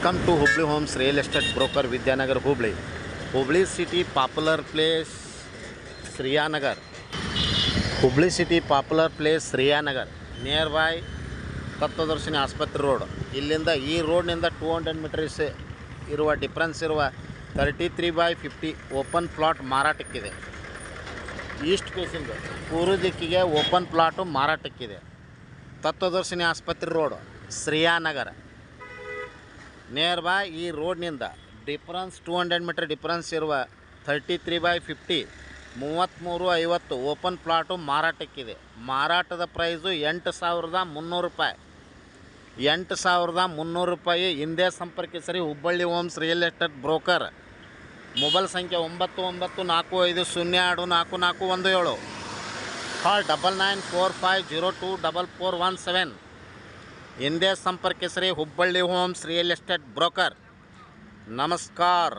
Welcome to Hubli Homes Real Estate Broker Vidyanagar Hubli. Hubli City Popular Place Sriyanagar. Hubli City Popular Place Sriyanagar. Nearby ತತ್ವದರ್ಶಿನಿ ಆಸ್ಪತ್ರೆ road. ಇಲ್ಲಿಂದ ಈ ರೋಡ್ನಿಂದ 200 metres ಇರುವ difference ಇರುವ 33/50 open plot ಮಾರಾಟಕ್ಕಿದೆ. East facing ಪೂರ್ವ ದಿಕ್ಕಿಗೆ open plot ಮಾರಾಟಕ್ಕಿದೆ. ತತ್ವದರ್ಶಿನಿ ಆಸ್ಪತ್ರೆ road ಶ್ರೀಯಾನಗರ. Near by ಈ ರೋಡ್ನಿಂದ difference 200 metre difference ಇರುವ 33/50 3350 ಓಪನ್ ಪ್ಲಾಟು ಮಾರಾಟಕ್ಕಿದೆ. ಮಾರಾಟದ ಪ್ರೈಸು 8,300 ರೂಪಾಯಿ. 8,300 ರೂಪಾಯಿ. ಹಿಂದೆ ಸಂಪರ್ಕಿಸಿರಿ Hubballi homes real estate broker. Mobile ಸಂಖ್ಯೆ 9945024417. ಕಾಲ್ 9945024417. ಹಿಂದೆ ಸಂಪರ್ಕಿಸಿರಿ Hubballi homes real estate broker. ನಮಸ್ಕಾರ.